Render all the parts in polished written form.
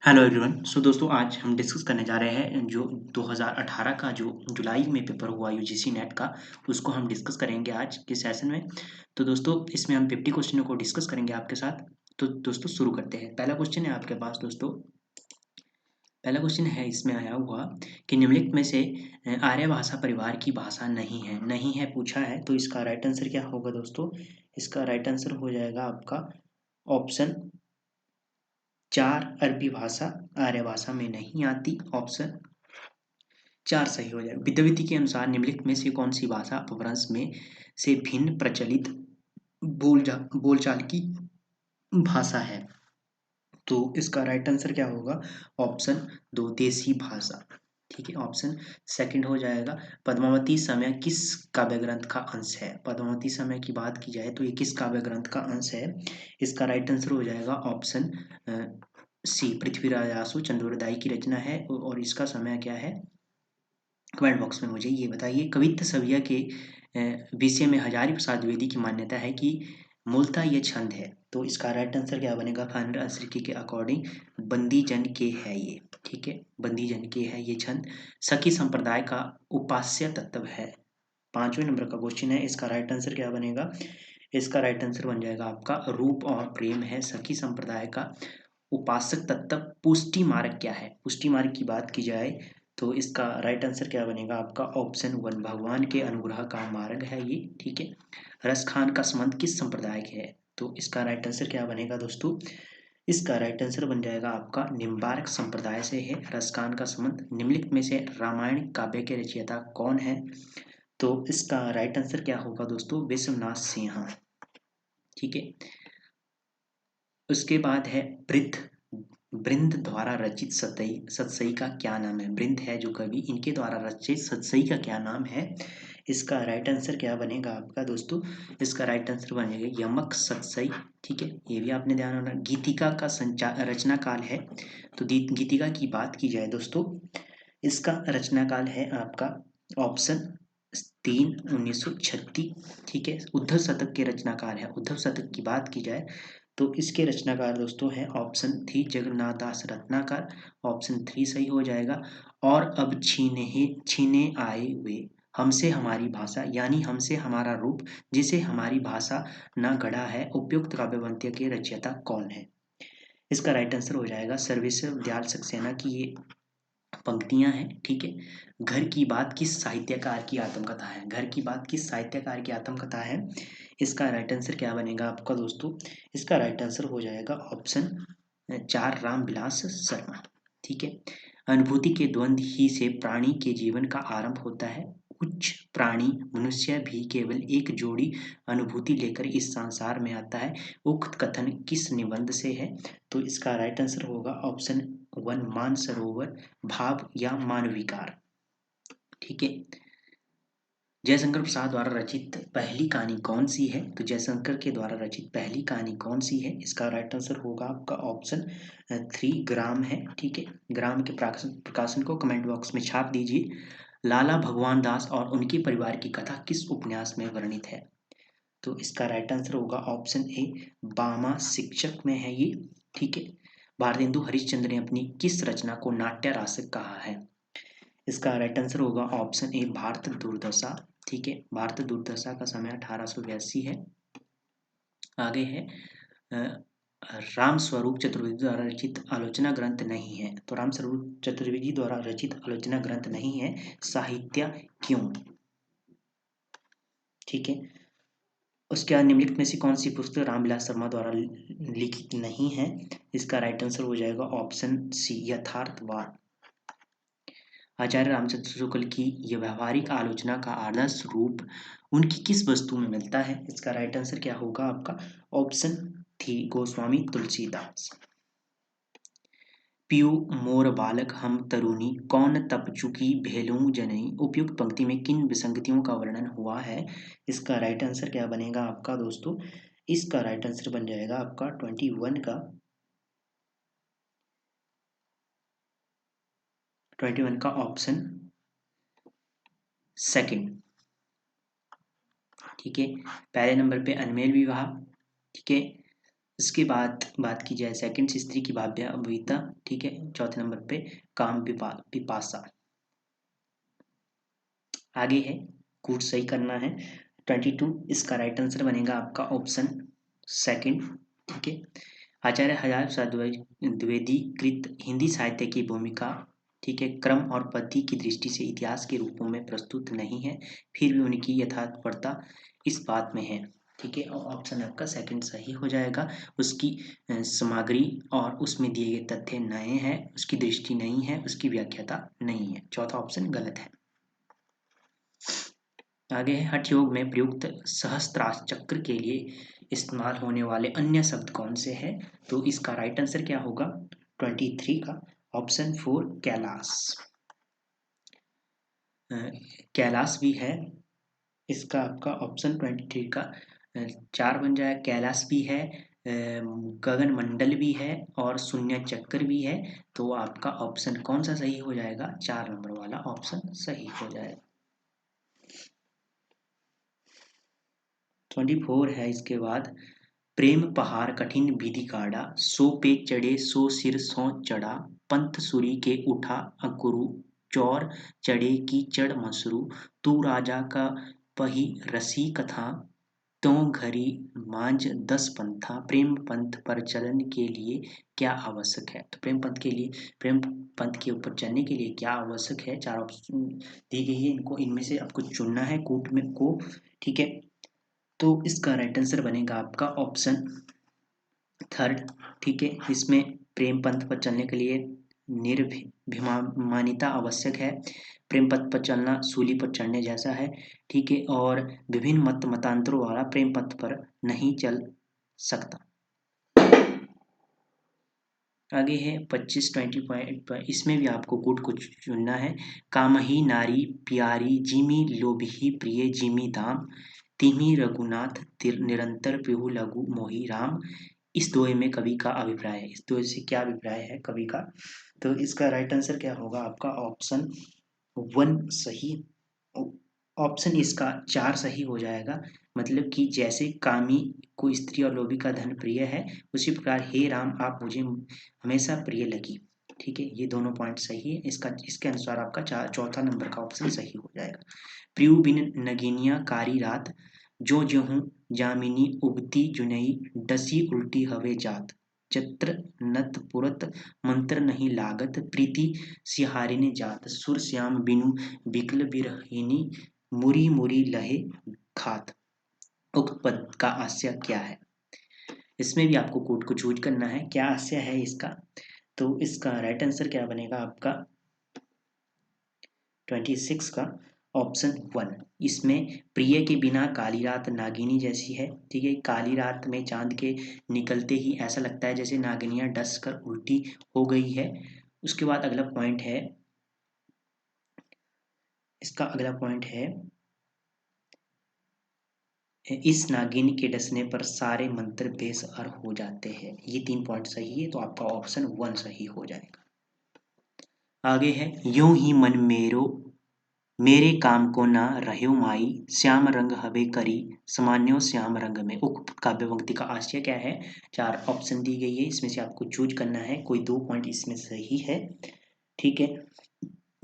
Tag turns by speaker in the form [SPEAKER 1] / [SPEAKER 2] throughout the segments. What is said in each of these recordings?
[SPEAKER 1] Hello everyone. सो दोस्तों आज हम डिस्कस करने जा रहे हैं जो 2018 का जो जुलाई में पेपर हुआ यूजीसी नेट का, उसको हम डिस्कस करेंगे आज के सेशन में। तो दोस्तों इसमें हम 50 क्वेश्चनों को डिस्कस करेंगे आपके साथ। तो दोस्तों शुरू करते हैं। पहला क्वेश्चन है आपके पास दोस्तों। पहला क्वेश्चन है इसमें आया हुआ कि निम्नलिखित में से आर्य भाषा परिवार की भाषा नहीं है पूछा है। तो इसका राइट आंसर क्या होगा दोस्तों? इसका राइट आंसर हो जाएगा आपका ऑप्शन 4 अरबी भाषा आर्य भाषा में नहीं आती। ऑप्शन 4 सही हो जाएगा। विद्याविधि के अनुसार निम्नलिखित में से कौन सी भाषा अपभ्रंश में से भिन्न प्रचलित बोलचाल की भाषा है? तो इसका राइट आंसर क्या होगा? ऑप्शन 2 देसी भाषा। ठीक है, ऑप्शन सेकंड हो जाएगा। पद्मावती समय किस काव्य ग्रंथ का अंश है? पद्मावती समय की बात की जाए तो ये किस काव्य ग्रंथ का अंश है? इसका राइट आंसर हो जाएगा ऑप्शन सी पृथ्वीराज आसु चंद्रोदय की रचना है। और इसका समय क्या है? कमेंट बॉक्स में मुझे ये बताइए। कवित्त सभ्य के विषय में हजारी प्रसाद द्विवेदी की मान्यता है कि मूलतः ये छंद है। तो इसका राइट आंसर क्या बनेगा? फाइनल आंसर के अकॉर्डिंग बंदी जन के है ये। ठीक है, बंदी जन के है ये छंद। सखी संप्रदाय का उपास्य तत्व है। 5वें नंबर का क्वेश्चन है, इसका राइट आंसर क्या बनेगा? इसका राइट आंसर बन जाएगा आपका रूप और प्रेम है। सखी संप्रदाय का उपासक तत्व पुष्टि मार्ग क्या है? पुष्टि मार्ग की बात की जाए तो इसका राइट आंसर क्या बनेगा आपका? ऑप्शन 1 भगवान के अनुग्रह का मार्ग है ये। ठीक है, रस खान का संबंध किस संप्रदाय के है? तो इसका राइट आंसर क्या बनेगा दोस्तों? इसका राइट आंसर बन जाएगा आपका निम्बार्क संप्रदाय से है रसखान का संबंध। निम्नलिखित में से रामायण काव्य के रचयिता कौन है? तो इसका राइट आंसर क्या होगा दोस्तों? विश्वनाथ सिन्हा। ठीक है, उसके बाद है वृद्ध वृंद द्वारा रचित सतसई का क्या नाम है? वृंद है जो कवि, इनके द्वारा रचित सतसई का क्या नाम है? इसका राइट आंसर क्या बनेगा आपका दोस्तों? इसका राइट आंसर बनेगा यमक सतसई। ठीक है, ये भी आपने ध्यान रखना। गीतिका का रचना काल है। तो गीतिका की बात की जाए दोस्तों, इसका रचना काल है आपका ऑप्शन 3 1936। ठीक है, उद्धव शतक के रचनाकार है। उद्धव शतक की बात की जाए तो इसके रचनाकार दोस्तों हैं ऑप्शन 3 जगन्नाथ दास रत्नाकर। ऑप्शन 3 सही हो जाएगा। और अब छीने आए हुए हमसे हमारी भाषा, यानी हमसे हमारा रूप, जिसे हमारी भाषा न गढ़ा है, उपयुक्त काव्यवंत्य के रचयिता कौन है? इसका राइट आंसर हो जाएगा सर्वेश्वर दयाल सक्सेना की ये पंक्तियां हैं। ठीक है, घर की बात किस साहित्यकार की आत्मकथा है? घर की बात किस साहित्यकार की आत्मकथा है? इसका राइट आंसर क्या बनेगा आपका दोस्तों? इसका राइट आंसर हो जाएगा ऑप्शन 4 रामविलास शर्मा। ठीक है, अनुभूति के द्वंद्व ही से प्राणी के जीवन का आरंभ होता है। उच्च प्राणी मनुष्य भी केवल एक जोड़ी अनुभूति लेकर इस संसार में आता है। उक्त कथन किस निबंध से है? तो इसका राइट आंसर होगा ऑप्शन 1 मानसरोवर भाव या मानविकार। ठीक है, जयशंकर प्रसाद द्वारा रचित पहली कहानी कौन सी है? तो जयशंकर के द्वारा रचित पहली कहानी कौन सी है? इसका राइट आंसर होगा आपका ऑप्शन 3 ग्राम है। ठीक है, ग्राम के प्रकाशन को कमेंट बॉक्स में छाप दीजिए। लाला भगवान दास और उनके परिवार की कथा किस उपन्यास में वर्णित है? तो इसका राइट आंसर होगा ऑप्शन ए बामा शिक्षक में है ये। ठीक है, भारतेंदु हरिश्चंद्र ने अपनी किस रचना को नाट्य रासक कहा है? इसका राइट आंसर होगा ऑप्शन ए भारत दुर्दशा। ठीक है, भारत दुर्दशा का समय 1882 है। आगे है राम स्वरूप चतुर्वेदी द्वारा रचित आलोचना ग्रंथ नहीं है। तो राम स्वरूप चतुर्वेदी द्वारा रचित आलोचना ग्रंथ नहीं है, साहित्य क्यों? ठीक है, उसके बाद निम्नलिखित में से कौन सी पुस्तक रामविलास शर्मा द्वारा लिखित नहीं है? इसका राइट आंसर हो जाएगा ऑप्शन सी यथार्थवाद। आचार्य रामचंद्र शुक्ल की यह व्यवहारिक आलोचना का आदर्श रूप उनकी किस वस्तु में मिलता है? इसका राइट आंसर क्या होगा आपका? ऑप्शन थी गोस्वामी तुलसीदास। पियो मोर बालक हम तरुणी कौन तप चुकी भेलूं जनई, उपयुक्त पंक्ति में किन विसंगतियों का वर्णन हुआ है? इसका राइट आंसर क्या बनेगा आपका दोस्तों? इसका राइट आंसर बन जाएगा आपका 21 का ऑप्शन सेकंड। ठीक है, पहले नंबर पे अनमेल विवाह। ठीक है, उसके बाद बात की जाए सेकंड स्त्री की भाव्यता, ठीक है। चौथे नंबर पे काम पिपासा। आगे है कूट सही करना है 22, इसका राइट आंसर बनेगा आपका ऑप्शन सेकंड, ठीक है। आचार्य हजार प्रसाद द्विवेदी कृत हिंदी साहित्य की भूमिका, ठीक है, क्रम और पद्धति की दृष्टि से इतिहास के रूपों में प्रस्तुत नहीं है, फिर भी उनकी यथार्थता इस बात में है, ठीक है। और ऑप्शन आपका सेकंड सही हो जाएगा। उसकी सामग्री और उसमें दिए गए तथ्य नए हैं, उसकी दृष्टि नहीं है, उसकी व्याख्याता नहीं है। चौथा ऑप्शन गलत है। आगे है हठ योग में प्रयुक्त सहस्त्रार चक्र के लिए इस्तेमाल होने वाले अन्य शब्द कौन से हैं? तो इसका राइट आंसर क्या होगा 23 का ऑप्शन 4 कैलाश। कैलाश भी है, इसका आपका ऑप्शन 23 का 4 बन जाए। कैलाश भी है, गगन मंडल भी है और शून्य चक्र भी है। तो आपका ऑप्शन कौन सा सही हो जाएगा? 4 नंबर वाला ऑप्शन सही हो जाएगा। 24 है इसके बाद, प्रेम पहाड़ कठिन विधि काढ़ा, सो पे चढ़े सो सिर सो चढ़ा, पंथ सुरी के उठा अंकुरु, चौर चढ़े की चढ़ मसरू, तू राजा का पही रसी कथा, तो घरी मांझ 10 पंथा, प्रेम पंथ पर चलन के लिए क्या आवश्यक है? तो प्रेम पंथ के ऊपर चलने के लिए क्या आवश्यक है? 4 ऑप्शन दी गई है, इनको इनमें से आपको चुनना है कूट में को, ठीक है। तो इसका राइट आंसर बनेगा आपका ऑप्शन थर्ड, ठीक है। इसमें प्रेम पंथ पर चलने के लिए निर्भिमानिता आवश्यक है। प्रेम पथ पर चलना सूली पर चढ़ने जैसा है, ठीक है। और विभिन्न मतांतरों वाला प्रेम पथ पर नहीं चल सकता। आगे है 25 पॉइंट पर, इसमें भी आपको गुड कुछ चुनना है। कामही नारी प्यारी जिमी लोभी प्रिय जिमी दाम, तिमी रघुनाथ निरंतर पिहु लघु मोही राम। इस दोहे में कवि का अभिप्राय है, इस दोहे से क्या अभिप्राय है कवि का? तो इसका राइट आंसर क्या होगा आपका ऑप्शन 1 सही। ऑप्शन इसका 4 सही हो जाएगा। मतलब कि जैसे कामी को स्त्री और लोभी का धन प्रिय है, उसी प्रकार हे राम आप मुझे हमेशा प्रिय लगी, ठीक है। ये दोनों पॉइंट सही है। इसके अनुसार आपका चौथा नंबर का ऑप्शन सही हो जाएगा। प्रियु बिन नगीनिया कारी रात, जो जहूँ जामिनी उगती जुनई, डसी उल्टी हवे जात, चित्र नत पुरत मंत्र नहीं लागत, प्रीति सिहारिने जात, सुर श्याम बिनु बिकल बिरहिनी, मुरी मुरी लहे खात। उक्त पद का आशय क्या है? इसमें भी आपको कोड को चूज करना है, क्या आशय है इसका? तो इसका राइट आंसर क्या बनेगा आपका 26 का ऑप्शन 1। इसमें प्रिय के बिना काली रात नागिनी जैसी है, ठीक है। काली रात में चांद के निकलते ही ऐसा लगता है जैसे नागिनियां डस कर उल्टी हो गई है। उसके बाद अगला पॉइंट है, इसका अगला पॉइंट है, इस नागिन के डसने पर सारे मंत्र बेसअर हो जाते हैं। ये 3 पॉइंट सही है, तो आपका ऑप्शन 1 सही हो जाएगा। आगे है यूं ही मन मेरो मेरे काम को ना रह्यो माई, श्याम रंग हवे करी समान्यो श्याम रंग में। उक्त काव्य पंक्ति का आशय क्या है? 4 ऑप्शन दी गई है, इसमें से आपको चूज करना है। कोई 2 पॉइंट इसमें सही है, ठीक है।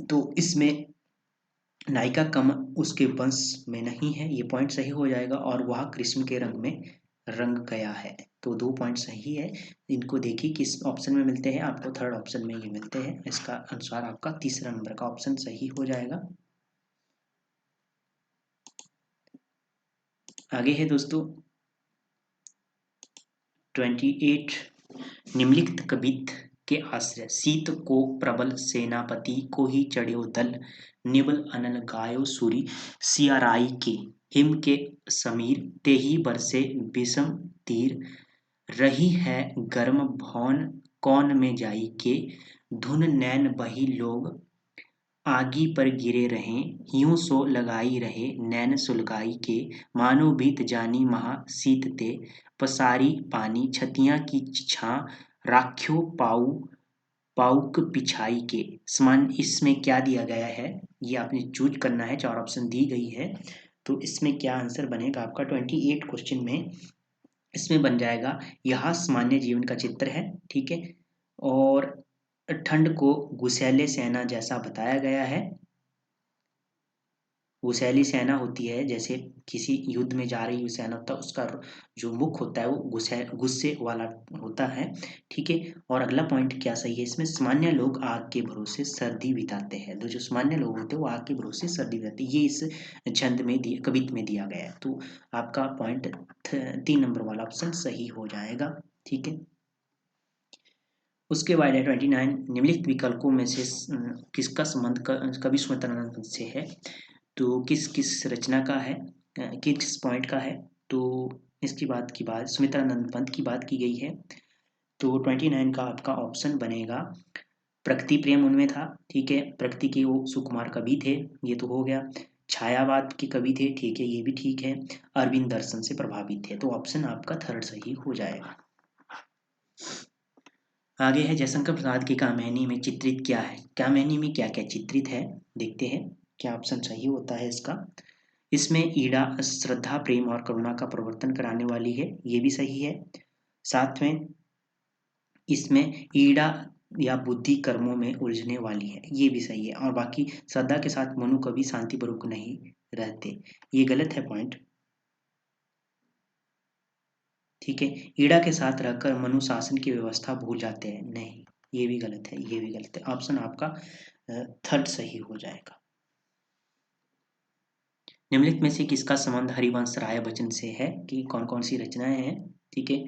[SPEAKER 1] तो इसमें नायिका कम उसके वंश में नहीं है, ये पॉइंट सही हो जाएगा। और वह कृष्ण के रंग में रंग गया है, तो 2 पॉइंट सही है। इनको देखिए किस ऑप्शन में मिलते हैं, आपको थर्ड ऑप्शन में ये मिलते हैं। इसका अनुसार आपका तीसरा नंबर का ऑप्शन सही हो जाएगा। आगे है दोस्तों 28, निम्नलिखित कवित के आश्रय, शीत को प्रबल सेनापति को ही चढ़्यो दल, निबल अनल गायो सूरी सियाराई के, हिम के समीर तेहि बरसे विषम तीर, रही है गर्म भौन कौन में जाई के, धुन नैन बही लोग आगी पर गिरे रहें, यूं सो लगाई रहे नैन सुलगाई के, मानो बीत जानी महा शीत ते, पसारी पानी छतियां की छां, राख्यो पाउक पिछाई के। समान इसमें क्या दिया गया है, ये आपने चूज करना है। 4 ऑप्शन दी गई है, तो इसमें क्या आंसर बनेगा आपका 28 क्वेश्चन में? इसमें बन जाएगा, यह सामान्य जीवन का चित्र है, ठीक है। और ठंड को गुस्सैले सेना जैसा बताया गया है। गुस्सैली सेना होती है, जैसे किसी युद्ध में जा रही सेना होता है, उसका जो मुख होता है वो गुस्से वाला होता है, ठीक है। और अगला पॉइंट क्या सही है इसमें, सामान्य लोग आग के भरोसे सर्दी बिताते हैं। तो जो सामान्य लोग होते हैं वो आग के भरोसे सर्दी बिताते हैं, ये इस छंद में कवित्व में दिया गया है। तो आपका पॉइंट 3 नंबर वाला ऑप्शन सही हो जाएगा, ठीक है। उसके बाद है 29, निम्नलिखित विकल्पों में से किसका संबंध कवि सुमित्रानंद से है। तो किस किस रचना का है, किस पॉइंट का है। तो इसकी बात सुमित्रानंद पंत की बात की गई है। तो 29 का आपका ऑप्शन बनेगा, प्रकृति प्रेम उनमें था, ठीक है। प्रकृति के वो सुकुमार कवि थे, ये तो हो गया। छायावाद के कवि थे, ठीक है, ये भी ठीक है। अरविंद दर्शन से प्रभावित थे, तो ऑप्शन आपका थर्ड सही हो जाएगा। आगे है, जयशंकर प्रसाद की कामयानी में चित्रित क्या है। कामयानी में क्या क्या चित्रित है, देखते हैं क्या ऑप्शन सही होता है इसका। इसमें ईड़ा श्रद्धा प्रेम और करुणा का प्रवर्तन कराने वाली है, ये भी सही है। साथ में इसमें ईड़ा या बुद्धि कर्मों में उलझने वाली है, ये भी सही है। और बाकी श्रद्धा के साथ मनु कभी शांतिपूर्वक नहीं रहते, ये गलत है पॉइंट, ठीक है। ईड़ा के साथ रहकर मनु शासन की व्यवस्था भूल जाते हैं, नहीं, ये भी गलत है, ये भी गलत है। ऑप्शन आपका थर्ड सही हो जाएगा। निम्नलिखित में से किसका संबंध हरिवंश राय बच्चन से है, कि कौन कौन सी रचनाएं हैं, ठीक है।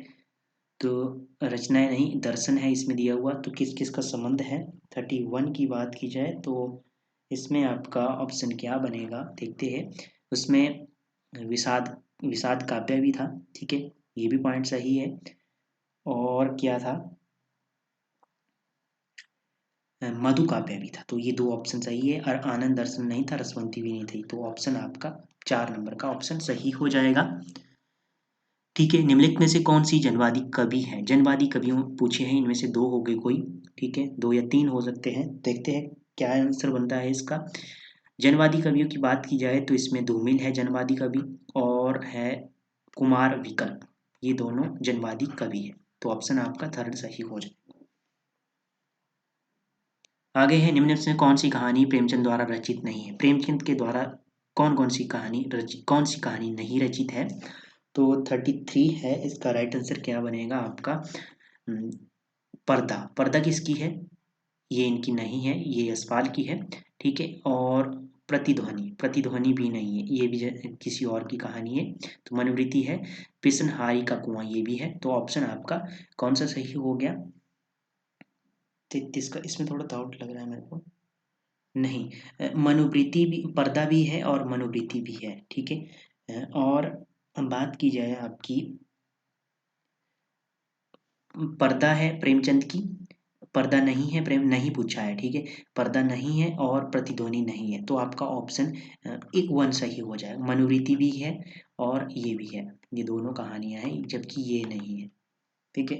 [SPEAKER 1] तो रचनाएं नहीं, दर्शन है इसमें दिया हुआ, तो किस किस का संबंध है। 31 की बात की जाए तो इसमें आपका ऑप्शन क्या बनेगा, देखते हैं। उसमें विषाद विषाद काव्य भी था, ठीक है, ये भी पॉइंट सही है। और क्या था, मधु काव्य भी था, तो ये 2 ऑप्शन सही है। और आनंद दर्शन नहीं था, रसवंती भी नहीं थी, तो ऑप्शन आपका 4 नंबर का ऑप्शन सही हो जाएगा, ठीक है। निम्नलिखित में से कौन सी जनवादी कवि है। जनवादी कवि पूछे हैं, इनमें से 2 हो गए कोई, ठीक है, 2 या 3 हो सकते हैं, देखते हैं क्या आंसर बनता है इसका। जनवादी कवियों की बात की जाए तो इसमें धूमिल है जनवादी कवि, और है कुमार विकल्प, ये दोनों जनवादी कवि है, तो ऑप्शन आपका थर्ड सही हो जाए। आगे है, निम्न में कौन सी कहानी प्रेमचंद द्वारा रचित नहीं है। प्रेमचंद के द्वारा कौन सी कहानी नहीं रचित है। तो 33 है इसका राइट आंसर, क्या बनेगा आपका, पर्दा। पर्दा किसकी है, ये इनकी नहीं है, ये यशपाल की है, ठीक है। और प्रतिध्वनि, प्रतिध्वनि भी नहीं है, ये भी किसी और की कहानी है। तो मनोवृत्ति है पिसनहारी का कुआं, ये भी है। तो ऑप्शन आपका कौन सा सही हो गया, 33 का। इसमें थोड़ा डाउट लग रहा है मेरे को, नहीं, मनोवृत्ति भी, पर्दा भी है और मनोवृत्ति भी है, ठीक है। और बात की जाए आपकी, पर्दा है प्रेमचंद की, पर्दा नहीं है, प्रेम नहीं पूछा है, ठीक है। पर्दा नहीं है और प्रतिध्वनि नहीं है, तो आपका ऑप्शन एक 1 सही हो जाएगा। मनोवृत्ति भी है और ये भी है, ये दोनों कहानियां हैं, जबकि ये नहीं है, ठीक है।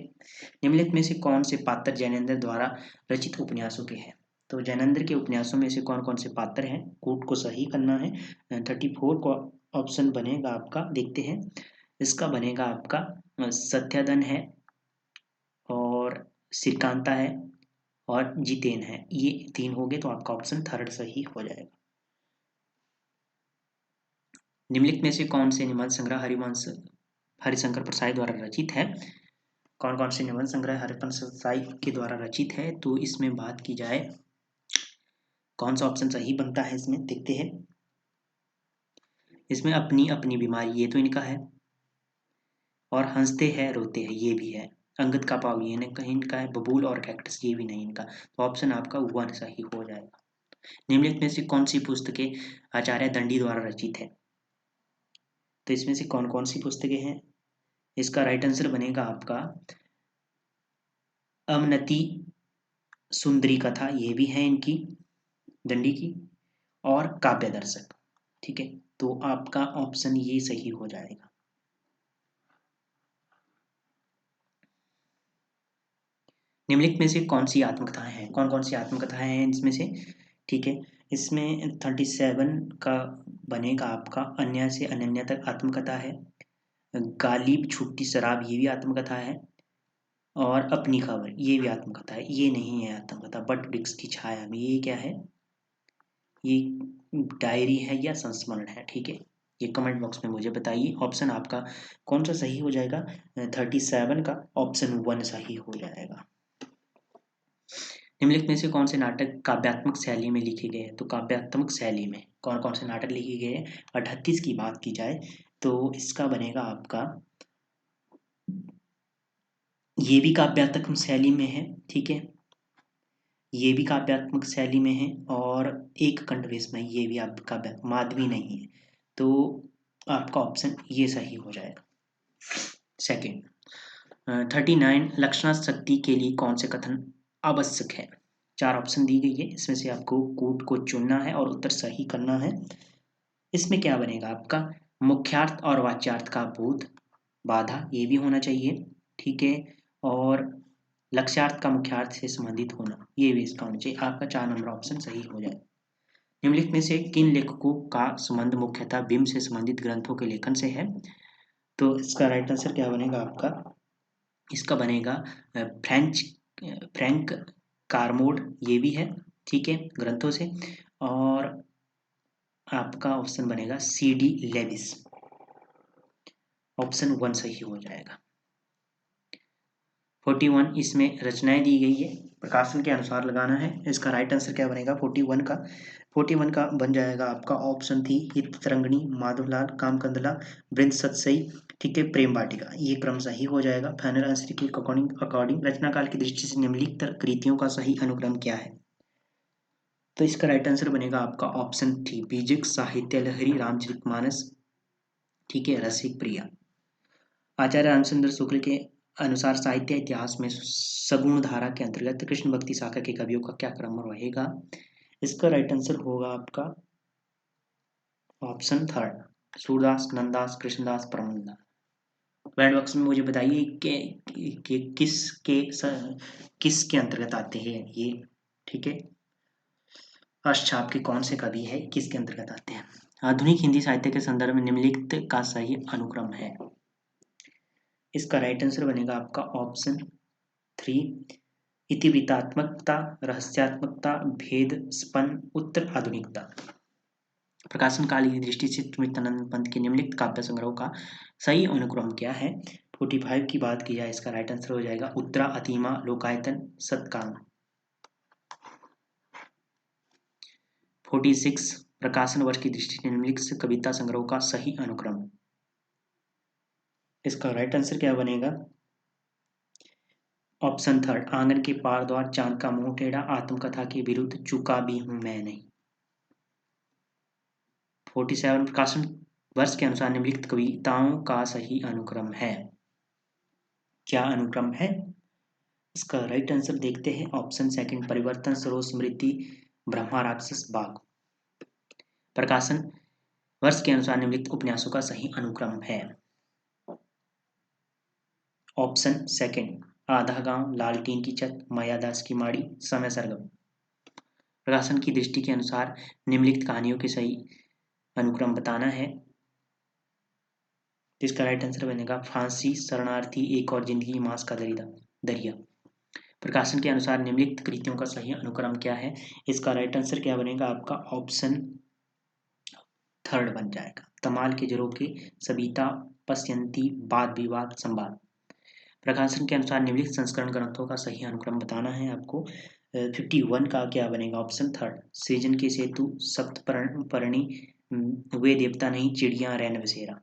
[SPEAKER 1] निम्नलिखित में से कौन से पात्र जैनेन्द्र द्वारा रचित उपन्यासों के हैं। तो जैनेन्द्र के उपन्यासों में से कौन कौन से पात्र हैं, कूट को सही करना है। 34 को ऑप्शन बनेगा आपका, देखते हैं। इसका बनेगा आपका सत्याधन है, और श्रीकांता है, और जितेन है, ये 3 हो गए, तो आपका ऑप्शन थर्ड सही हो जाएगा। निम्नलिखित में से कौन से निबंध संग्रह हरिवंश हरिशंकर प्रसाद द्वारा रचित है। कौन कौन से निबंध संग्रह हरिवंश प्रसाद के द्वारा रचित है, तो इसमें बात की जाए कौन सा ऑप्शन सही बनता है, इसमें देखते हैं। इसमें अपनी अपनी बीमारी, ये तो इनका है। और हंसते हैं रोते हैं, ये भी है। अंगद का पाव, ये नहीं कहीं इनका है। बबूल और कैक्टस, ये भी नहीं इनका, तो ऑप्शन आपका 1 सही हो जाएगा। निम्नलिखित में से कौन सी पुस्तकें आचार्य दंडी द्वारा रचित है। तो इसमें से कौन कौन सी पुस्तकें हैं, इसका राइट आंसर बनेगा आपका अवनति सुंदरी कथा, ये भी है इनकी, दंडी की। और काव्य दर्शक, ठीक है, तो आपका ऑप्शन ये सही हो जाएगा। निम्नलिखित में से कौन सी आत्मकथाएं हैं, कौन कौन सी आत्मकथाएं हैं इसमें से, ठीक है। इसमें 37 का बनेगा आपका अन्य से अनन्य तक आत्मकथा है। गालिब छुट्टी शराब ये भी आत्मकथा है, और अपनी खबर ये भी आत्मकथा है। ये नहीं है आत्मकथा, बट वृक्ष की छाया में, ये क्या है, ये डायरी है या संस्मरण है, ठीक है। ये कमेंट बॉक्स में मुझे बताइए ऑप्शन आपका कौन सा सही हो जाएगा। 37 का ऑप्शन 1 सही हो जाएगा। निम्नलिखित में से कौन से नाटक काव्यात्मक शैली में लिखे गए हैं, तो काव्यात्मक शैली में कौन कौन से नाटक लिखे गए हैं। 38 की बात की जाए तो इसका बनेगा आपका, ये भी काव्यात्मक शैली में है, ठीक है, ये भी काव्यात्मक शैली में है, और एक कंठवेश में ये भी आप काव्य, माधवी नहीं है, तो आपका ऑप्शन ये सही हो जाएगा। सेकंड, 39 लक्षणा शक्ति के लिए कौन से कथन आवश्यक है। 4 ऑप्शन दी गई है, इसमें से आपको कूट को चुनना है और उत्तर सही करना है। इसमें क्या बनेगा आपका, मुख्यार्थ और वाच्यार्थ का बोध, बाधा ये भी होना चाहिए, ठीक है, और लक्ष्यार्थ का मुख्यार्थ से संबंधित होना ये भी इसका होना चाहिए। आपका 4 नंबर ऑप्शन सही हो जाए। निम्नलिखित में से किन लेखकों का संबंध मुख्यतः बिम्ब से संबंधित ग्रंथों के लेखन से है, तो इसका राइट आंसर क्या बनेगा आपका, इसका बनेगा फ्रैंक कारमोड ये भी है, ठीक है, ग्रंथों से, और आपका ऑप्शन बनेगा CD लेविस, ऑप्शन 1 सही हो जाएगा। 41 इसमें रचनाएं दी गई है, प्रकाशन के अनुसार लगाना है। इसका राइट आंसर क्या बनेगा 41 का बन जाएगा आपका ऑप्शन 3 हित तरंगिणी, माधवलाल, कामकंदला, वृंद सतसई, ठीक है, प्रेम वाटिका, ये क्रम सही हो जाएगा। फाइनल आंसर के अकॉर्डिंग रचना काल की दृष्टि से निम्नलिखित कृतियों का सही अनुक्रम क्या है, तो इसका राइट आंसर बनेगा आपका ऑप्शन 3 बीजिक, साहित्य लहरी, रामचरितमानस, ठीक है, रसिक प्रिया। आचार्य रामचंद्र शुक्ल के अनुसार साहित्य इतिहास में सगुण धारा के अंतर्गत कृष्ण भक्ति शाखा के कवियों का क्या क्रम रहेगा, इसका राइट आंसर होगा आपका option 3 Surdas, Nanddas, Krishnadas, Paramdas. Comment box में मुझे बताइए कि किसके अंतर्गत आते हैं ये, ठीक है, अष्टछाप के कौन से कवि है, किसके अंतर्गत आते हैं। आधुनिक हिंदी साहित्य के संदर्भ में निम्नलिखित का सही अनुक्रम है, इसका राइट आंसर बनेगा आपका ऑप्शन 3 इतिवृत्तात्मकता, रहस्यात्मकता, भेद स्पन, उत्तर आधुनिकता। प्रकाशन काल की दृष्टि से स्मृतानंद पंत के निम्नलिखित काव्य संग्रह का सही अनुक्रम क्या है। 45 की बात की जाए, इसका राइट आंसर हो जाएगा उत्तरा, अतिमा, लोकायतन, सतकाम। 46 प्रकाशन वर्ष की दृष्टि से निम्नलिखित कविता संग्रह का सही अनुक्रम, इसका राइट आंसर क्या बनेगा ऑप्शन 3 आंगन के पार द्वार, चांद का मुंह टेढ़ा, आत्मकथा के विरुद्ध, चुका भी हूं मैं नहीं। 47 प्रकाशन वर्ष के अनुसार निम्नलिखित कविताओं का सही अनुक्रम है, क्या अनुक्रम है, इसका राइट आंसर देखते हैं ऑप्शन 2 परिवर्तन, सरोज, स्मृति, ब्रह्मा, राक्षस, बाघ। प्रकाशन वर्ष के अनुसार निम्नलिखित उपन्यासों का सही अनुक्रम है, ऑप्शन 2 आधा गांव, लालटीन की छत, मायादास की माड़ी, समय सरगम। प्रकाशन की दृष्टि के अनुसार निम्नलिखित कहानियों के सही अनुक्रम बताना है, जिसका राइट आंसर बनेगा फांसी, शरणार्थी, एक और जिंदगी, मांस का दरिया। प्रकाशन के अनुसार निम्नलिखित कृतियों का सही अनुक्रम क्या है, इसका राइट आंसर क्या बनेगा आपका ऑप्शन 3 बन जाएगा तमाल के झरोखे, सविता, पश्यंती, वाद विवाद, संवाद। प्रकाशन के अनुसार निम्नलिखित संस्करण ग्रंथों का सही अनुक्रम बताना है आपको। 51 का क्या बनेगा ऑप्शन 3 सृजन के सेतु, सप्तपर्णी, वे देवता नहीं, चिड़िया, रैन बसेरा।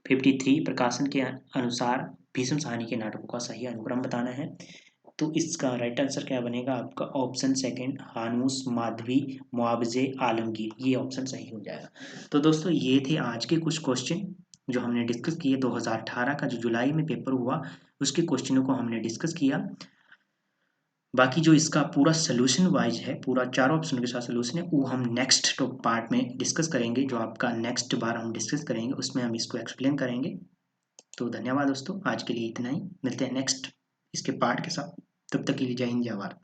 [SPEAKER 1] 53 प्रकाशन के अनुसार भीष्म साहनी के नाटकों का सही अनुक्रम बताना है, तो इसका राइट आंसर क्या बनेगा आपका ऑप्शन 2 हानूस, माधवी, मुआवजे, आलमगीर, ये ऑप्शन सही हो जाएगा। तो दोस्तों ये थे आज के कुछ क्वेश्चन जो हमने डिस्कस किए। 2018 का जो जुलाई में पेपर हुआ उसके क्वेश्चनों को हमने डिस्कस किया। बाकी जो इसका पूरा सोल्यूशन वाइज है, पूरा 4 ऑप्शन के साथ सोल्यूशन है, वो हम नेक्स्ट पार्ट में डिस्कस करेंगे। जो आपका नेक्स्ट बार हम डिस्कस करेंगे उसमें हम इसको एक्सप्लेन करेंगे। तो धन्यवाद दोस्तों, आज के लिए इतना ही, मिलते हैं नेक्स्ट इसके पार्ट के साथ। तब तक के लिए जय हिंद, जय भारत।